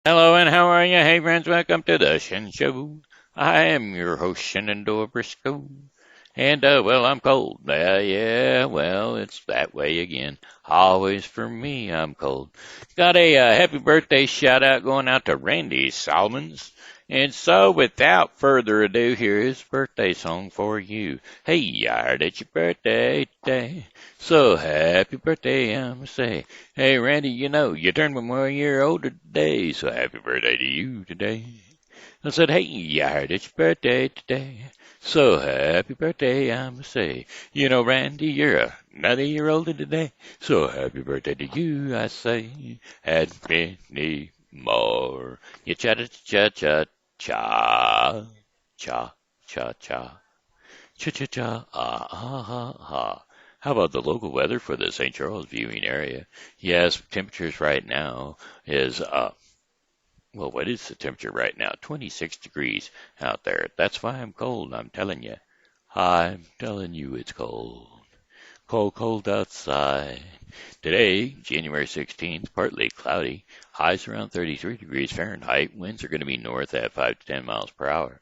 Hello and how are you? Hey friends, welcome to the Shen Show. I am your host Shenandoah Briscoe. And well, I'm cold. Yeah, well, it's that way again. Always for me, I'm cold. Got a happy birthday shout out going out to Randy Salmons. And so, without further ado, here is birthday song for you. Hey, yard, it's your birthday today. So happy birthday, I'ma say. Hey, Randy, you turned 1 year older today, so happy birthday to you today. I said, hey, yard, it's your birthday today. So happy birthday, I'ma say. Randy, you're another year older today. So happy birthday to you, I say. And many more. You cha cha cha cha cha cha cha cha cha cha cha ha. How about the local weather for the St. Charles viewing area? Yes, temperatures right now is well, what is the temperature right now? 26 degrees out there. That's why I'm cold, I'm telling you. I'm telling you it's cold. Cold, cold outside. Today, January 16th, partly cloudy. Highs around 33 degrees Fahrenheit. Winds are going to be north at 5 to 10 miles per hour.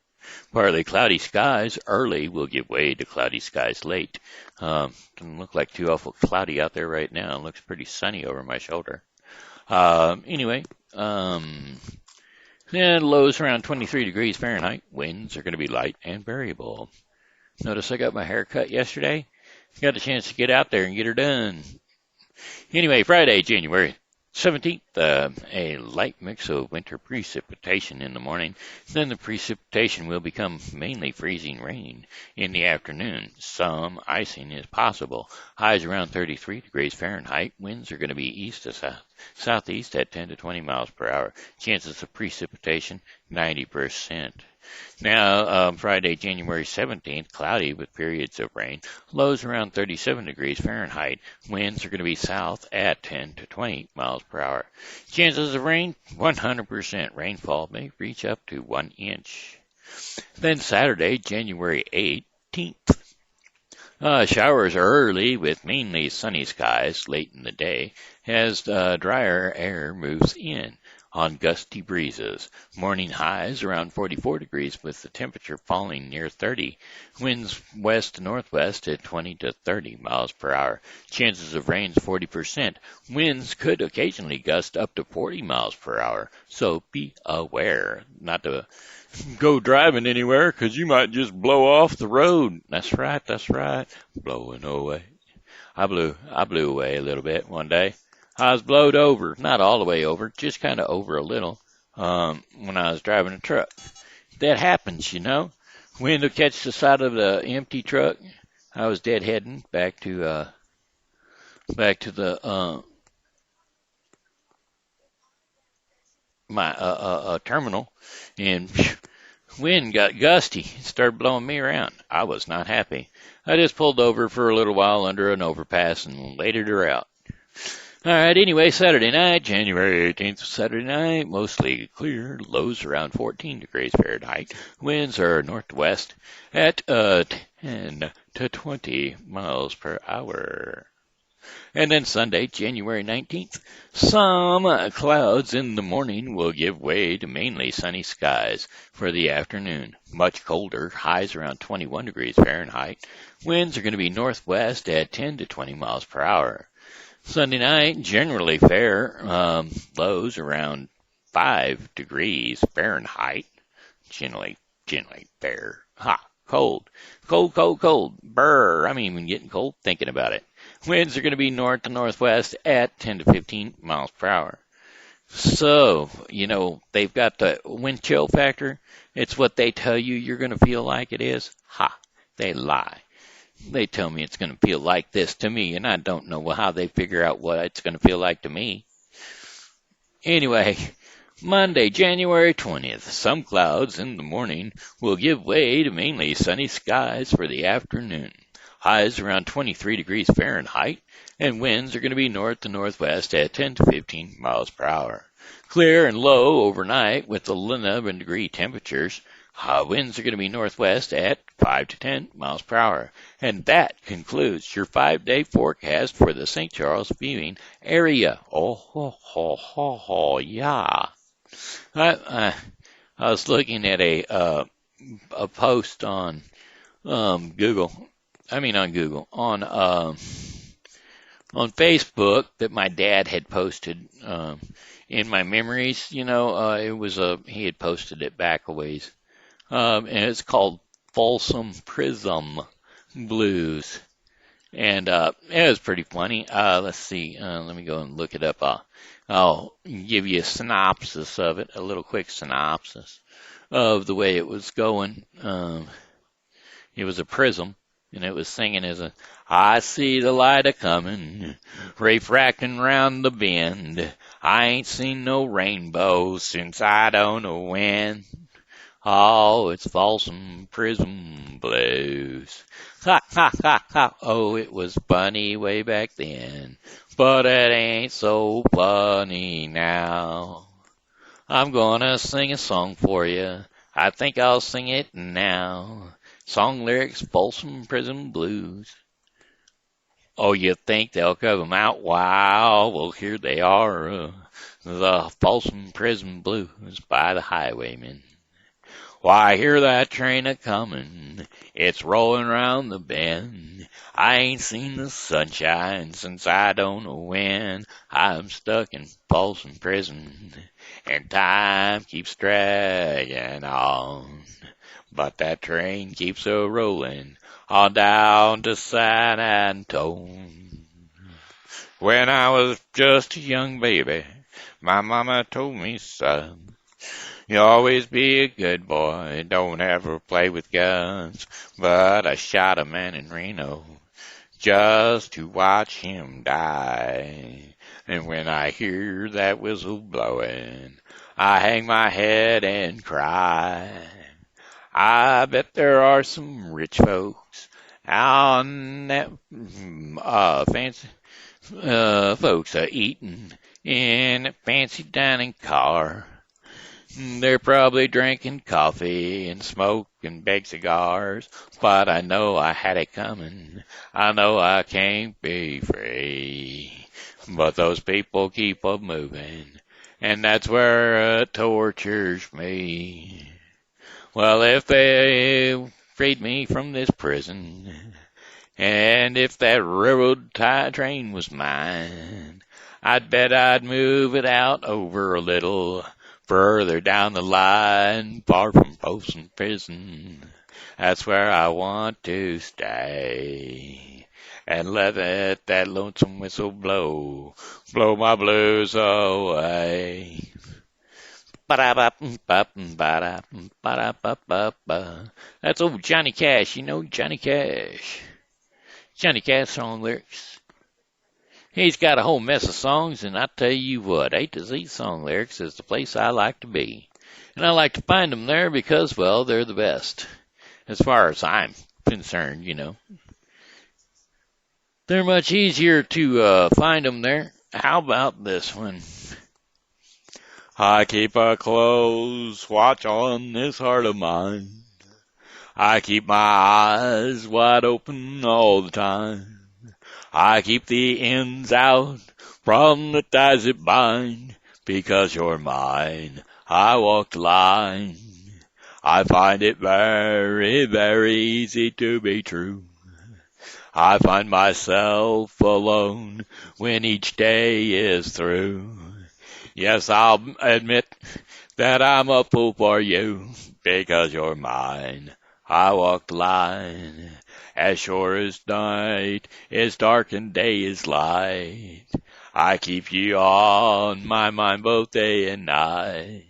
Partly cloudy skies early will give way to cloudy skies late. Doesn't look like too awful cloudy out there right now. It looks pretty sunny over my shoulder. Anyway, and lows around 23 degrees Fahrenheit. Winds are going to be light and variable. Notice I got my hair cut yesterday. Got a chance to get out there and get her done. Anyway, Friday, January 17th, a light mix of winter precipitation in the morning. Then the precipitation will become mainly freezing rain in the afternoon. Some icing is possible. Highs around 33 degrees Fahrenheit. Winds are going to be east to southeast at 10 to 20 miles per hour. Chances of precipitation, 90%. Now, Friday, January 17th, cloudy with periods of rain. Lows around 37 degrees Fahrenheit. Winds are going to be south at 10 to 20 miles per hour. Chances of rain, 100%. Rainfall may reach up to 1 inch. Then Saturday, January 18th. Showers are early with mainly sunny skies late in the day as drier air moves in on gusty breezes. Morning highs around 44 degrees with the temperature falling near 30. Winds west to northwest at 20 to 30 miles per hour. Chances of rain 40%. Winds could occasionally gust up to 40 miles per hour. So be aware not to go driving anywhere because you might just blow off the road. That's right, that's right. Blowing away. I blew away a little bit one day. I was blowed over, not all the way over, just kind of over a little, when I was driving a truck. That happens, Wind will catch the side of the empty truck. I was deadheading back to the my terminal, and wind got gusty. It started blowing me around. I was not happy. I just pulled over for a little while under an overpass and waited her out. All right, anyway, Saturday night, January 18th, Saturday night, mostly clear, lows around 14 degrees Fahrenheit. Winds are northwest at 10 to 20 miles per hour. And then Sunday, January 19th, some clouds in the morning will give way to mainly sunny skies for the afternoon. Much colder, highs around 21 degrees Fahrenheit. Winds are going to be northwest at 10 to 20 miles per hour. Sunday night, generally fair, lows around 5 degrees Fahrenheit. Generally fair. Cold. Cold, cold, cold. Brr, I'm even getting cold thinking about it. Winds are going to be north to northwest at 10 to 15 miles per hour. So, they've got the wind chill factor. It's what they tell you you're going to feel like it is. They lie. They tell me it's going to feel like this to me, and I don't know how they figure out what it's going to feel like to me. Anyway, Monday, January 20th, some clouds in the morning will give way to mainly sunny skies for the afternoon. Highs around 23 degrees Fahrenheit, and winds are going to be north to northwest at 10 to 15 miles per hour. Clear and low overnight with 11 degree temperatures. Winds are going to be northwest at 5 to 10 miles per hour. And that concludes your 5-day forecast for the St. Charles viewing area. Oh, ho, ho, ho, ho, yeah. I was looking at a post on Google. I mean on Google on Facebook that my dad had posted in my memories. It was he had posted it back a ways, and it's called Folsom Prism Blues, and it was pretty funny. Let's see, let me go and look it up. I'll give you a synopsis of it, a little quick synopsis of the way it was going. It was a prism, and it was singing as a, I see the light a comin', refracting round the bend. I ain't seen no rainbow since I don't know when. Oh, it's Folsom Prism Blues. Ha, ha, ha, ha. Oh, it was funny way back then, but it ain't so funny now. I'm gonna sing a song for you. I think I'll sing it now. Song lyrics, Folsom Prison Blues. Oh, you think they'll come out? Wow, well, here they are. The Folsom Prison Blues by the Highwaymen. Why, hear that train a-comin', it's rolling round the bend. I ain't seen the sunshine since I don't know when. I'm stuck in Folsom Prison, and time keeps dragging on. But that train keeps a-rollin' on down to San Antone. When I was just a young baby, my mama told me, son, you always be a good boy, don't ever play with guns. But I shot a man in Reno just to watch him die. And when I hear that whistle blowing, I hang my head and cry. I bet there are some rich folks on that fancy folks eating in a fancy dining car. They're probably drinking coffee and smoking big cigars, but I know I had it coming. I know I can't be free. But those people keep on moving, and that's where it tortures me. Well, if they freed me from this prison, and if that railroad train was mine, I'd bet I'd move it out over a little further down the line, far from Folsom Prison. That's where I want to stay. And let that lonesome whistle blow my blues away. That's old Johnny Cash, Johnny Cash. Johnny Cash song lyrics. He's got a whole mess of songs, and I tell you what, A to Z song lyrics is the place I like to be. And I like to find them there because, well, they're the best. As far as I'm concerned, They're much easier to find them there. How about this one? I keep a close watch on this heart of mine. I keep my eyes wide open all the time. I keep the ends out from the ties that bind, because you're mine. I walk the line. I find it very, very easy to be true. I find myself alone when each day is through. Yes, I'll admit that I'm a fool for you, because you're mine. I walk the line. As sure as night is dark and day is light, I keep you on my mind both day and night.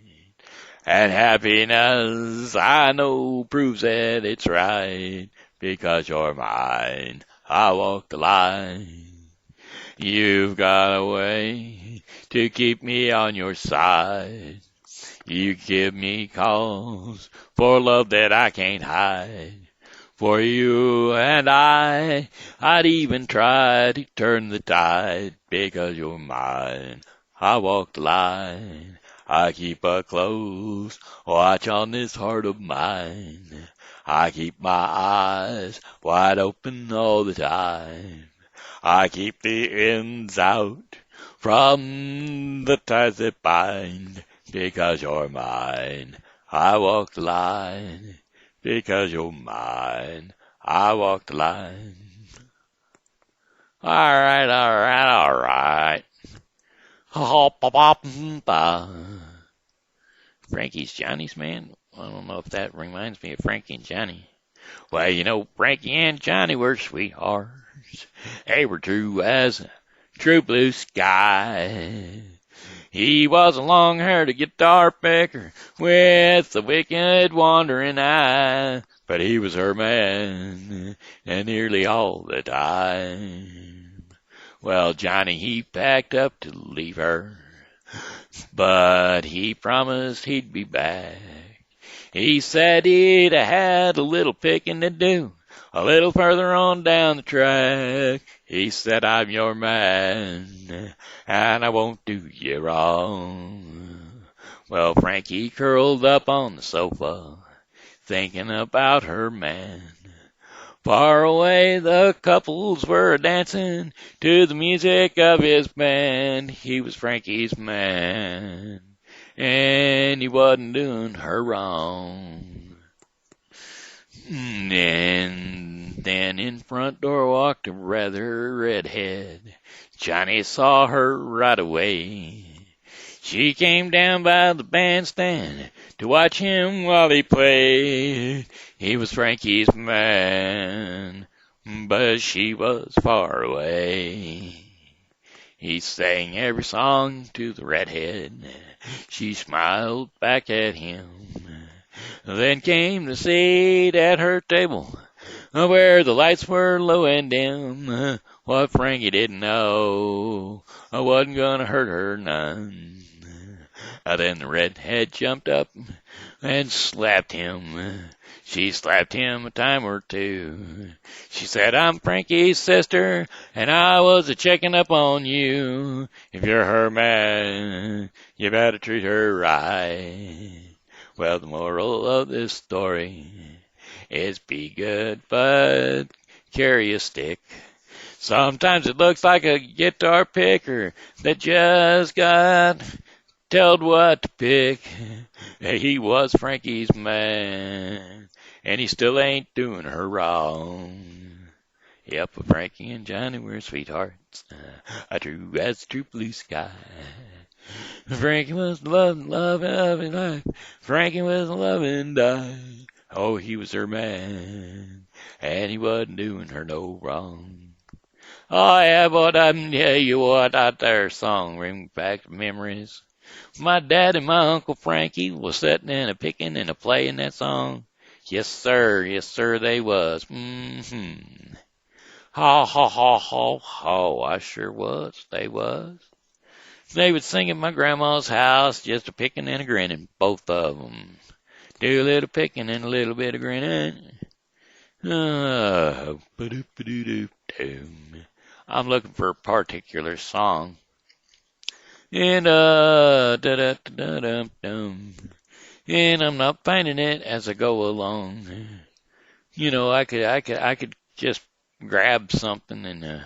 And happiness, I know, proves that it's right, because you're mine. I walk the line. You've got a way to keep me on your side. You give me cause for love that I can't hide. For you and I'd even try to turn the tide, because you're mine. I walk the line. I keep a close watch on this heart of mine. I keep my eyes wide open all the time. I keep the ends out from the ties that bind, because you're mine. I walk the line, because you're mine. I walk the line. All right, all right, all right. Frankie's Johnny's, man. I don't know if that reminds me of Frankie and Johnny. Well, you know, Frankie and Johnny were sweethearts. They were true as true blue sky. He was a long-haired guitar picker with a wicked wandering eye, but he was her man, and nearly all the time. Well, Johnny, he packed up to leave her, but he promised he'd be back. He said he'd had a little picking to do, a little further on down the track. He said, I'm your man, and I won't do you wrong. Well, Frankie curled up on the sofa, thinking about her man. Far away the couples were dancing to the music of his band. He was Frankie's man, and he wasn't doing her wrong. And then in front door walked a rather redhead. Johnny saw her right away. She came down by the bandstand to watch him while he played. He was Frankie's man, but she was far away. He sang every song to the redhead. She smiled back at him. Then came the seat at her table, where the lights were low and dim. What Frankie didn't know, I wasn't gonna hurt her none. Then the redhead jumped up and slapped him. She slapped him a time or two. She said, I'm Frankie's sister, and I was a-checking up on you. If you're her man, you better treat her right. Well, the moral of this story is be good, but carry a stick. Sometimes it looks like a guitar picker that just got told what to pick. He was Frankie's man, and he still ain't doing her wrong. Yep, Frankie and Johnny were sweethearts, true as true blue sky. Frankie was loving, loving life. Frankie was loving die. Oh, he was her man, and he wasn't doing her no wrong. Oh, yeah, but I tell you what, that there song brings back memories. My dad and my Uncle Frankie was sitting and a-picking and a-playing that song. Yes, sir, they was. Mm-hmm. Ha, ha, ha, ha, ha, I sure was, they was. They would sing at my grandma's house, just a-picking and a-grinning, both of 'em. Do a little picking and a little bit of grinning. I'm looking for a particular song. And and I'm not finding it as I go along. You know, I could just grab something and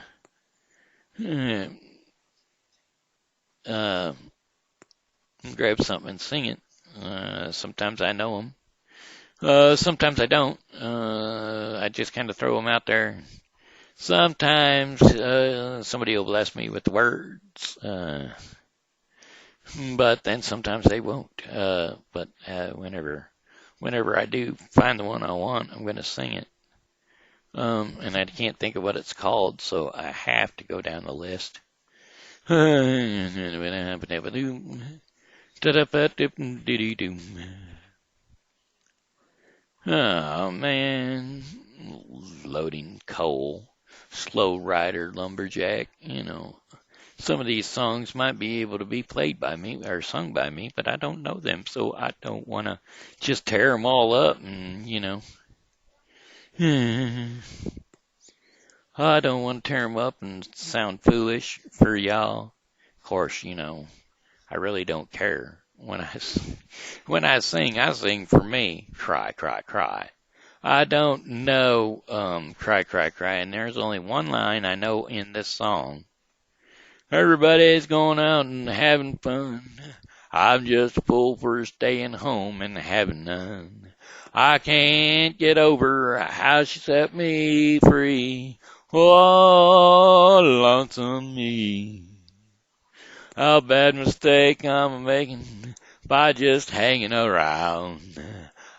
grab something and sing it. Sometimes I know them. Sometimes I don't. I just kind of throw them out there. Sometimes somebody will bless me with the words. But then sometimes they won't. But whenever I do find the one I want, I'm going to sing it. And I can't think of what it's called, so I have to go down the list. Oh, man. Loading coal. Slow rider, lumberjack, you know. Some of these songs might be able to be played by me or sung by me, but I don't know them, so I don't want to just tear them all up and, you know. I don't want to tear them up and sound foolish for y'all. Of course, you know, I really don't care. When I sing for me. Cry, cry, cry. I don't know cry, cry, cry, and there's only one line I know in this song. Everybody's going out and having fun. I'm just a fool for staying home and having none. I can't get over how she set me free. Oh, lonesome me. A bad mistake I'm making by just hanging around.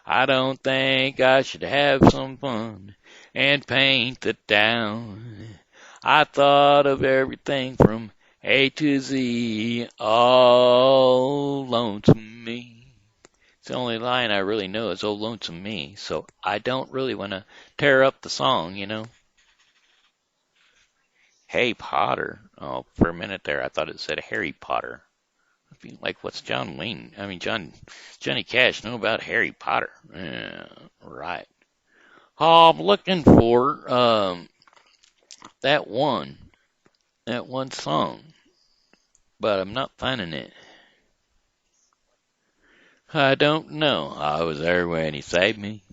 I don't think I should have some fun and paint the town. I thought of everything from A to Z, all lonesome me. It's the only line I really know is "Oh, lonesome me," so I don't really want to tear up the song, you know. Hey Potter. Oh, for a minute there, I thought it said Harry Potter. Like, what's John Wayne? I mean, Johnny Cash know about Harry Potter? Yeah, right. Oh, I'm looking for that one, that one song, but I'm not finding it. I don't know. I was there when he saved me.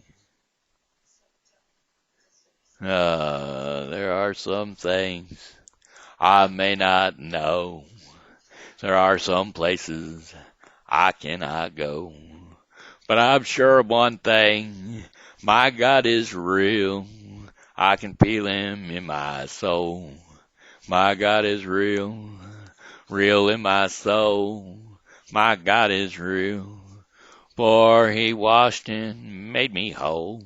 There are some things I may not know. There are some places I cannot go. But I'm sure of one thing, my God is real. I can feel him in my soul. My God is real, real in my soul. My God is real, for he washed and made me whole.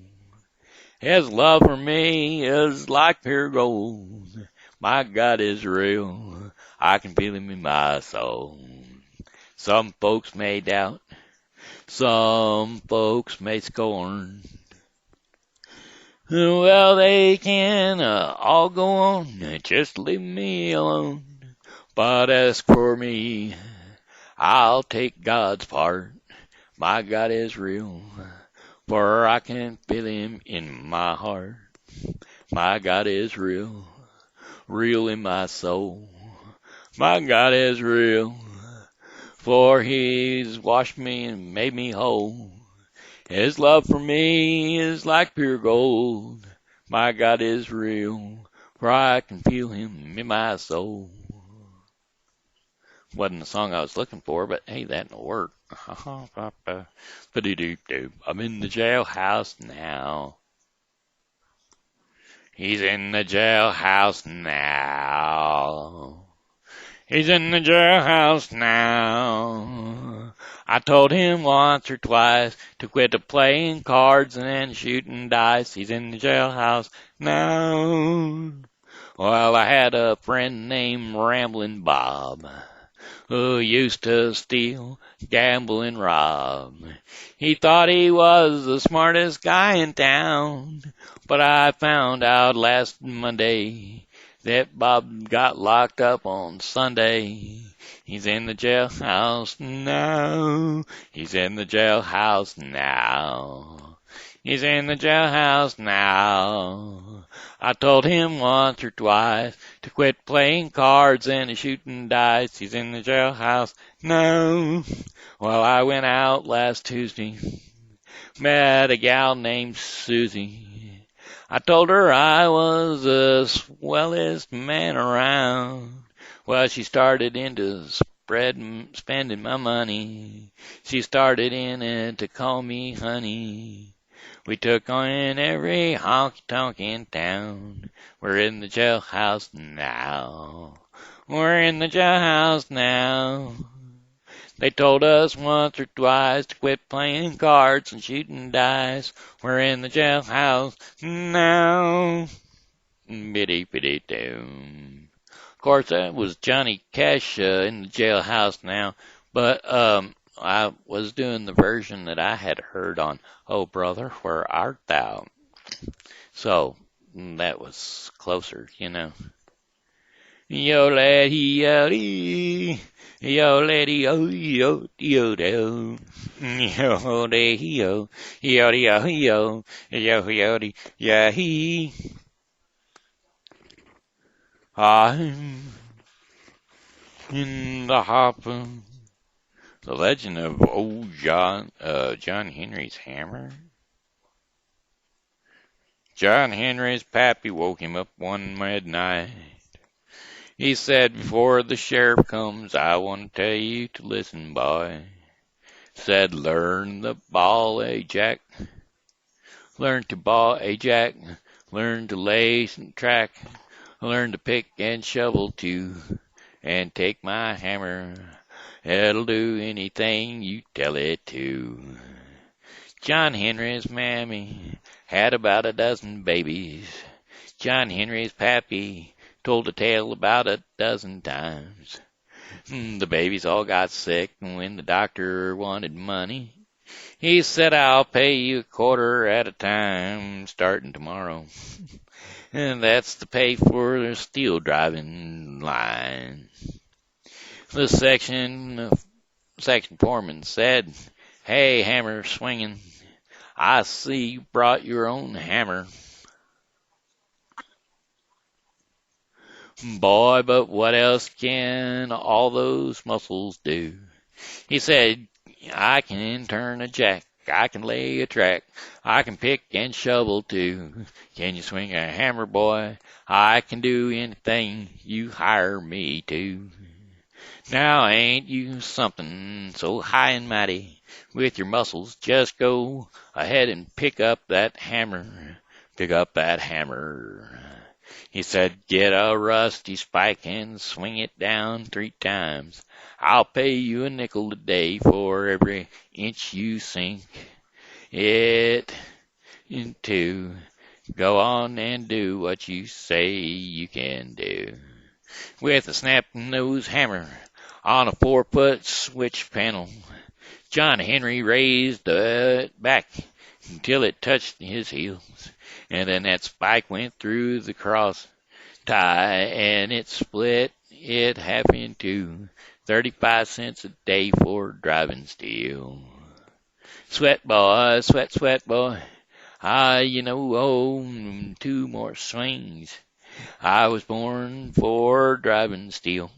His love for me is like pure gold. My God is real, I can feel him in my soul. Some folks may doubt, some folks may scorn. Well, they can all go on, just leave me alone. But as for me, I'll take God's part. My God is real, for I can feel him in my heart. My God is real, real in my soul. My God is real, for he's washed me and made me whole. His love for me is like pure gold. My God is real, for I can feel him in my soul. Wasn't the song I was looking for, but hey, that'll work. I'm in the jailhouse now. He's in the jailhouse now. He's in the jailhouse now. I told him once or twice to quit playing cards and shooting dice. He's in the jailhouse now. Well, I had a friend named Ramblin' Bob who used to steal, gamble, and rob. He thought he was the smartest guy in town, but I found out last Monday that Bob got locked up on Sunday. He's in the jailhouse now. He's in the jailhouse now. He's in the jailhouse now. I told him once or twice to quit playing cards and shooting dice. He's in the jailhouse now. Well, I went out last Tuesday, met a gal named Susie. I told her I was the swellest man around. Well, she started into spending my money. She started in it to call me honey. We took on every honky-tonk in town. We're in the jailhouse now. We're in the jailhouse now. They told us once or twice to quit playing cards and shooting dice. We're in the jailhouse now. Biddy-biddy-doom. Of course, that was Johnny Cash in the jailhouse now. But I was doing the version that I had heard on "Oh Brother, Where Art Thou?" So that was closer, you know. Yo lady, yo dee, yo lady, yo yo yo do, yo lady, yo yo yo yo yo yo dee, yeah he. I'm in the hopper. The Legend of Old John Henry's Hammer. John Henry's pappy woke him up one midnight. He said, before the sheriff comes, I want to tell you to listen, boy. Said, learn the ball, Jack. Learn to ball, Jack. Learn to lay some track. Learn to pick and shovel too. And take my hammer. It'll do anything you tell it to. John Henry's mammy had about a dozen babies. John Henry's pappy told a tale about a dozen times. The babies all got sick, and when the doctor wanted money, he said, I'll pay you a quarter at a time, starting tomorrow. And that's the pay for the steel driving line. The section foreman said, hey, hammer swinging, I see you brought your own hammer. Boy, but what else can all those muscles do? He said, I can turn a jack, I can lay a track, I can pick and shovel too. Can you swing a hammer, boy? I can do anything you hire me to. Now ain't you something so high and mighty? With your muscles, just go ahead and pick up that hammer. Pick up that hammer. He said, get a rusty spike and swing it down 3 times. I'll pay you a nickel a day for every inch you sink it into. Go on and do what you say you can do. With a snap-nose hammer on a 4-foot switch panel, John Henry raised it back until it touched his heels. And then that spike went through the cross tie, and it split it half in two. 35 cents a day for driving steel. Sweat, boy, sweat, sweat, boy. Oh, 2 more swings. I was born for driving steel.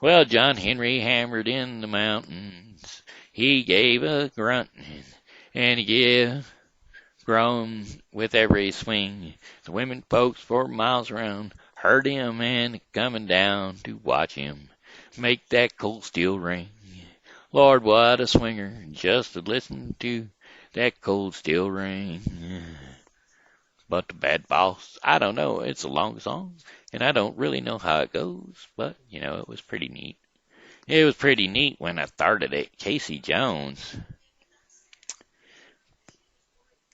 Well, John Henry hammered in the mountains. He gave a grunt, and he gave grown with every swing. The women folks for miles around heard him and coming down to watch him make that cold steel ring. Lord, what a swinger, just to listen to that cold steel ring. But the bad boss, I don't know, it's a long song, and I don't really know how it goes, but, it was pretty neat. It was pretty neat when I started it. Casey Jones.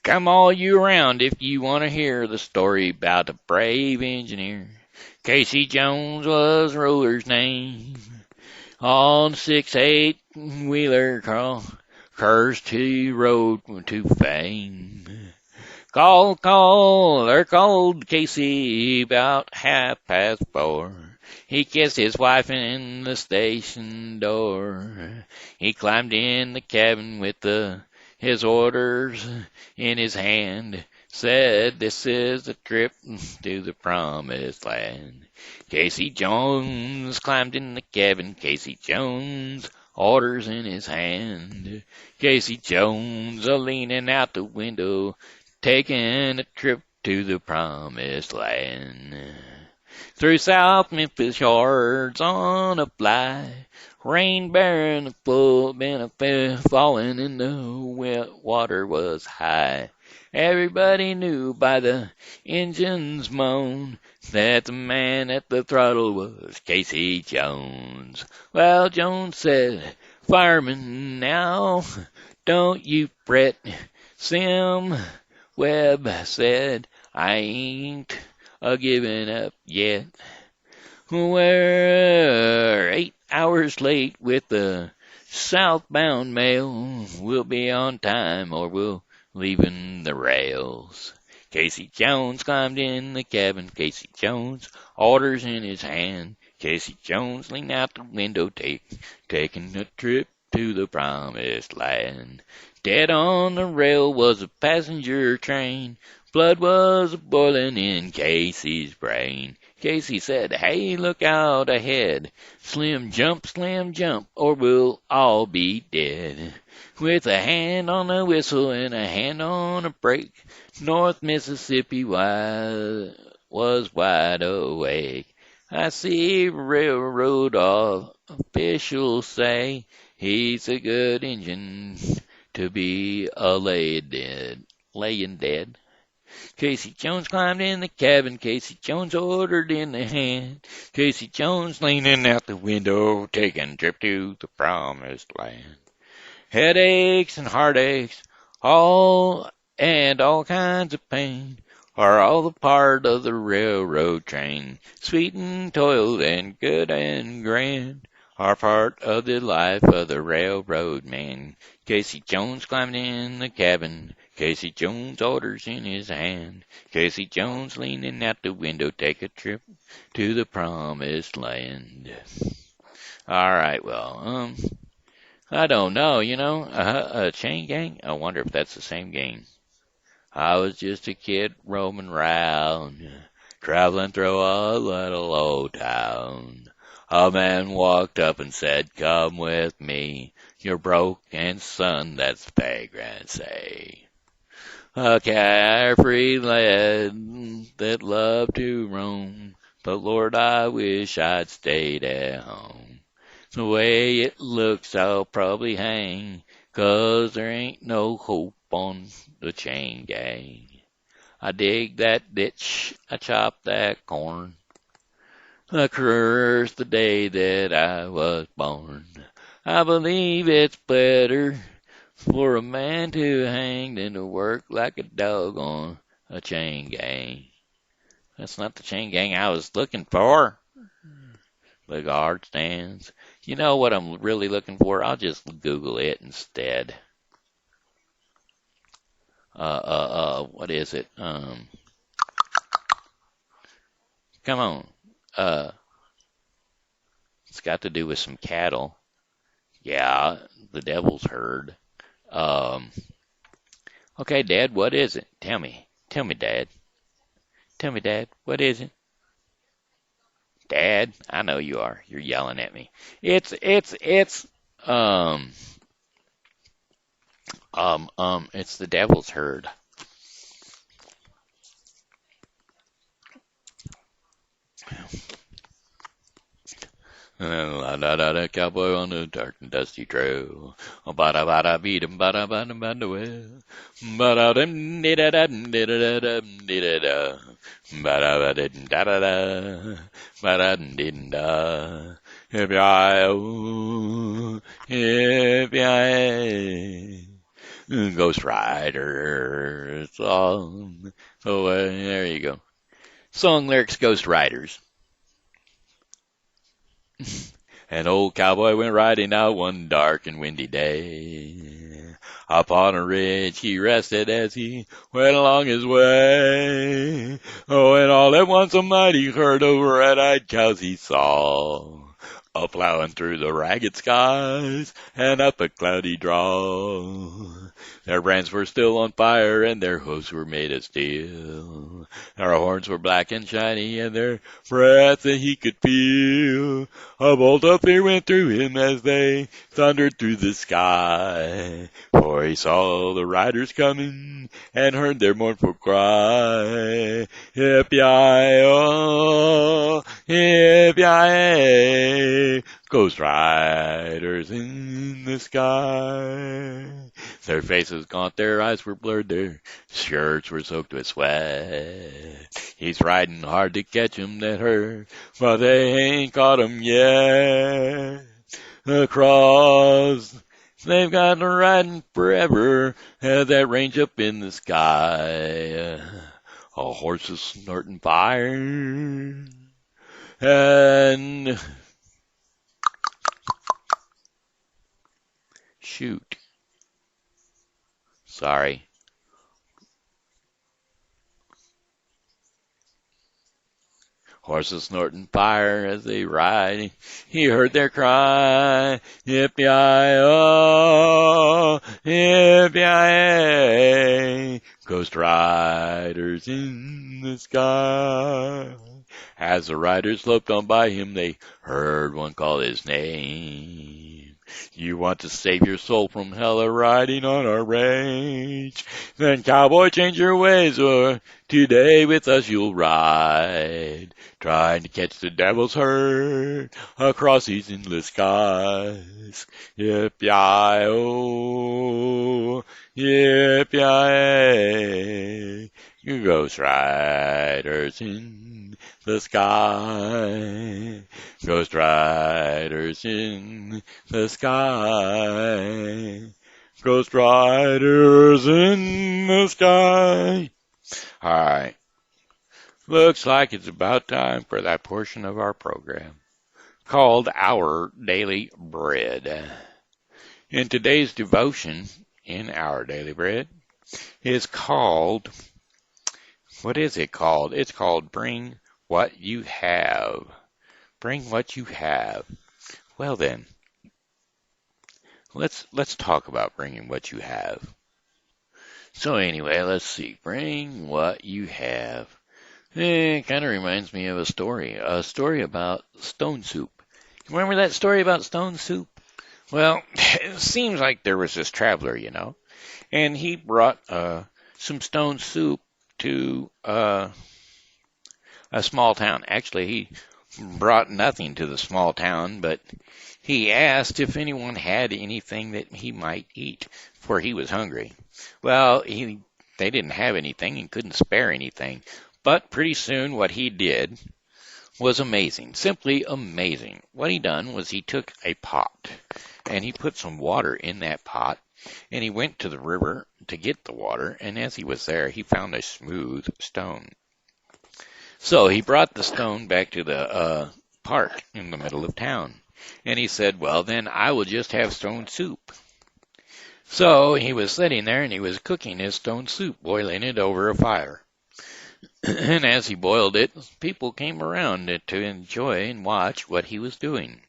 Come all you around if you want to hear the story about a brave engineer. Casey Jones was Roller's name. On 6-8 wheeler cursed he rode to fame. Called Casey about 4:30. He kissed his wife in the station door. He climbed in the cabin with his orders in his hand, said, this is the trip to the promised land. Casey Jones climbed in the cabin, Casey Jones, orders in his hand. Casey Jones leaning out the window, taking a trip to the promised land. Through South Memphis yards on a fly, rain bearing a full, been falling and the wet water was high. Everybody knew by the engine's moan that the man at the throttle was Casey Jones. Well, Jones said, fireman, now don't you fret. Sim Webb said, I ain't a-giving up yet. We're 8 hours late with the southbound mail. We'll be on time or we'll leaving the rails. Casey Jones climbed in the cabin. Casey Jones, orders in his hand. Casey Jones leaned out the window, taking a trip to the promised land. Dead on the rail was a passenger train. Blood was boiling in Casey's brain. Casey said, hey, look out ahead. Slim jump, or we'll all be dead. With a hand on the whistle and a hand on the brake, North Mississippi was wide awake. I see railroad officials say he's a good engine to be a laying dead. Casey Jones climbed in the cabin. Casey Jones ordered in the hand. Casey Jones leaning out the window, taking a trip to the promised land. Headaches and heartaches, all kinds of pain are all the part of the railroad train. Sweet and toiled and good and grand are part of the life of the railroad man. Casey Jones climbed in the cabin. Casey Jones orders in his hand. Casey Jones leaning out the window, take a trip to the promised land. All right, well, I don't know, a chain gang? I wonder if that's the same gang. I was just a kid roaming round, traveling through a little old town. A man walked up and said, "Come with me, you're broke and son, that's vagrant say." A carefree lad that loved to roam, but Lord, I wish I'd stayed at home. The way it looks, I'll probably hang, 'cause there ain't no hope on the chain gang. I dig that ditch, I chop that corn, I curse the day that I was born. I believe it's better for a man to hang than to work like a dog on a chain gang. That's not the chain gang I was looking for. The guard stands. You know what I'm really looking for? I'll just Google it instead. What is it? Come on. It's got to do with some cattle. Yeah, the devil's herd. Okay, Dad, what is it? Tell me. Tell me, Dad. Tell me, Dad, what is it? Dad, I know you are. You're yelling at me. Um, it's the devil's herd. La cowboy on the dark and dusty trail. Bada bada beat 'em, bada bada bada well. Bada dum da da dum da da dum da da. Bada bada da da da. Bada dum da. If Ghost Rider song. So there you go. Song lyrics, Ghost Riders. An old cowboy went riding out one dark and windy day. Upon a ridge he rested as he went along his way. Oh, and all at once a mighty herd of red-eyed cows he saw, a-plowing through the ragged skies and up a cloudy draw. Their brands were still on fire and their hoofs were made of steel. Their horns were black and shiny and their breath that he could feel. A bolt of fear went through him as they thundered through the sky. For he saw the riders coming and heard their mournful cry. Yippee-yi-oh, yippee-yi-ay, Ghost Riders in the sky. Their faces gaunt, their eyes were blurred, their shirts were soaked with sweat. He's riding hard to catch 'em that herd, but they ain't caught 'em yet. Across, they've got riding forever at that range up in the sky. A horse is snorting fire, and shoot. Sorry. Horses snorting fire as they ride. He heard their cry, yippee-yi-oh, yippee-yi-ay, Ghost Riders in the sky. As the riders loped on by him, they heard one call his name. You want to save your soul from hell or riding on a range? Then cowboy, change your ways, or today with us you'll ride. Trying to catch the devil's herd across these endless skies. Yip-yi-oh, yip-yi-ay. Ghost riders in the sky. Ghost riders in the sky. Ghost riders in the sky. All right. Looks like it's about time for that portion of our program called Our Daily Bread. In today's devotion in Our Daily Bread is called, what is it called? It's called Bring What You Have. Bring what you have. Well then, let's talk about bringing what you have. So anyway, let's see. Bring what you have. It kind of reminds me of a story about stone soup. Remember that story about stone soup? Well, it seems like there was this traveler, and he brought some stone soup to a small town. Actually, he brought nothing to the small town, but he asked if anyone had anything that he might eat, for he was hungry. Well, they didn't have anything and couldn't spare anything. But pretty soon what he did was amazing, simply amazing. What he done was he took a pot and he put some water in that pot, and he went to the river to get the water, and as he was there, he found a smooth stone. So he brought the stone back to the park in the middle of town, and he said, well, then I will just have stone soup. So he was sitting there and he was cooking his stone soup, boiling it over a fire. And as he boiled it, people came around to enjoy and watch what he was doing.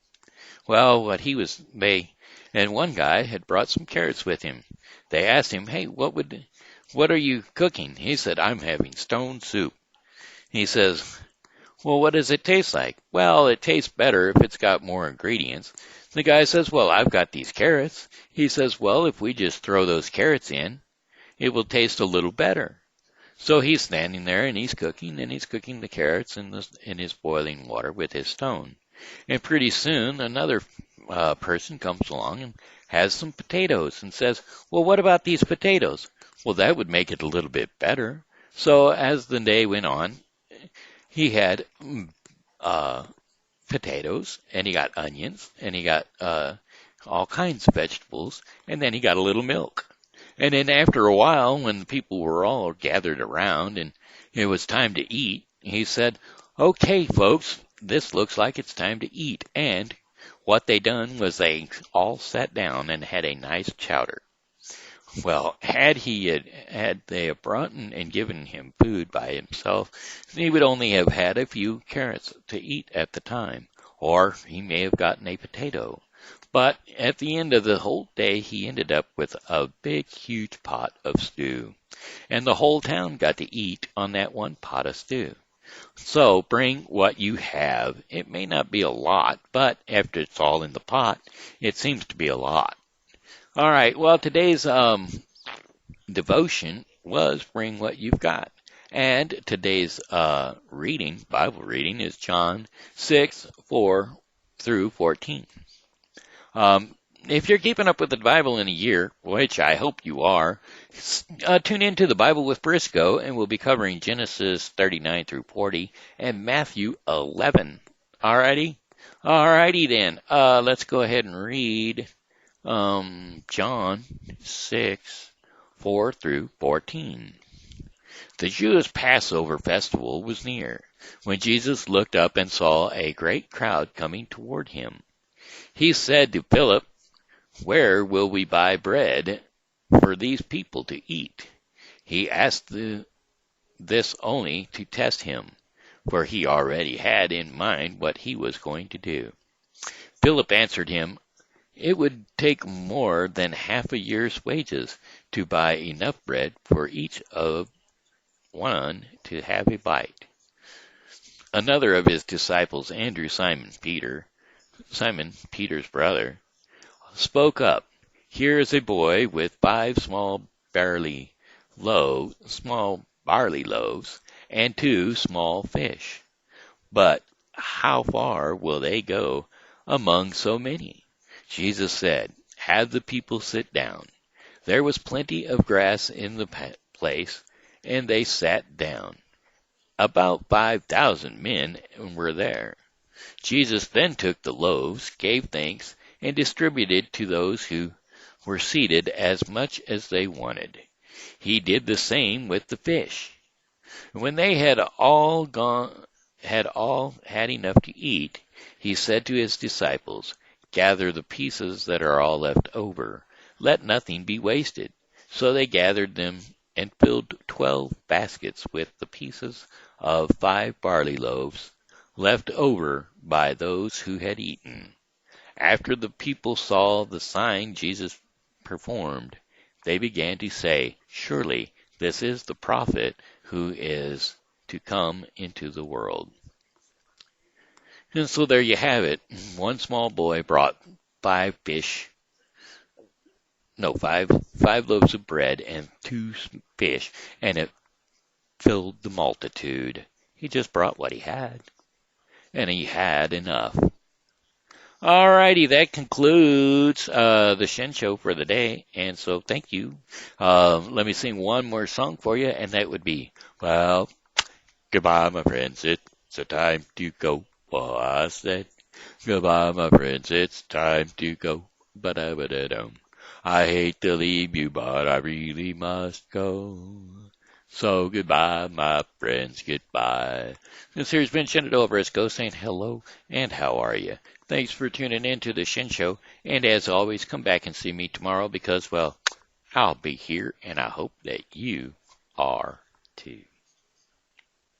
Well, and one guy had brought some carrots with him. They asked him, hey, what are you cooking? He said, I'm having stone soup. He says, well, what does it taste like? Well, it tastes better if it's got more ingredients. The guy says, well, I've got these carrots. He says, well, if we just throw those carrots in, it will taste a little better. So he's standing there and he's cooking the carrots in his boiling water with his stone. And pretty soon another person comes along and has some potatoes and says, well, what about these potatoes? Well, that would make it a little bit better. So as the day went on, he had potatoes, and he got onions, and he got all kinds of vegetables, and then he got a little milk. And then after a while, when the people were all gathered around and it was time to eat, he said, okay, folks, this looks like it's time to eat. And what they done was they all sat down and had a nice chowder. Well, had they brought and given him food by himself, he would only have had a few carrots to eat at the time, or he may have gotten a potato. But at the end of the whole day, he ended up with a big, huge pot of stew. And the whole town got to eat on that one pot of stew. So bring what you have. It may not be a lot, but after it's all in the pot, it seems to be a lot. All right, well, today's devotion was Bring What You've Got. And today's Bible reading, is John 6:4 through 14. If you're keeping up with the Bible in a year, which I hope you are, tune into the Bible with Briscoe, and we'll be covering Genesis 39 through 40 and Matthew 11. Alrighty? Alrighty then. Let's go ahead and read John 6:4 through 14. The Jewish Passover festival was near, when Jesus looked up and saw a great crowd coming toward him. He said to Philip, where will we buy bread for these people to eat? He asked this only to test him, for he already had in mind what he was going to do. Philip answered him, it would take more than half a year's wages to buy enough bread for each of one to have a bite. Another of his disciples, Andrew, Simon Peter's brother, spoke up. Here is a boy with 5 small barley loaves and 2 small fish. But how far will they go among so many? Jesus said, have the people sit down. There was plenty of grass in the place, and they sat down. About 5,000 men were there. Jesus then took the loaves, gave thanks, and distributed to those who were seated as much as they wanted. He did the same with the fish. When they had enough to eat, he said to his disciples, gather the pieces that are all left over. Let nothing be wasted. So they gathered them and filled 12 baskets with the pieces of 5 barley loaves left over by those who had eaten. After the people saw the sign Jesus performed, they began to say, surely this is the prophet who is to come into the world. And so there you have it. One small boy brought 5 loaves of bread and 2 fish, and it filled the multitude. He just brought what he had, and he had enough. Alrighty, that concludes the Shen Show for the day, and so thank you. Let me sing one more song for you, and that would be, well, goodbye, my friends, it's a time to go. Well, I said, goodbye, my friends, it's time to go. Ba-da-ba-da-dum. I hate to leave you, but I really must go. So goodbye, my friends, goodbye. This here's been Shen over as Ghost saying hello, and how are you? Thanks for tuning in to the Shen Show, and as always, come back and see me tomorrow because, well, I'll be here, and I hope that you are too.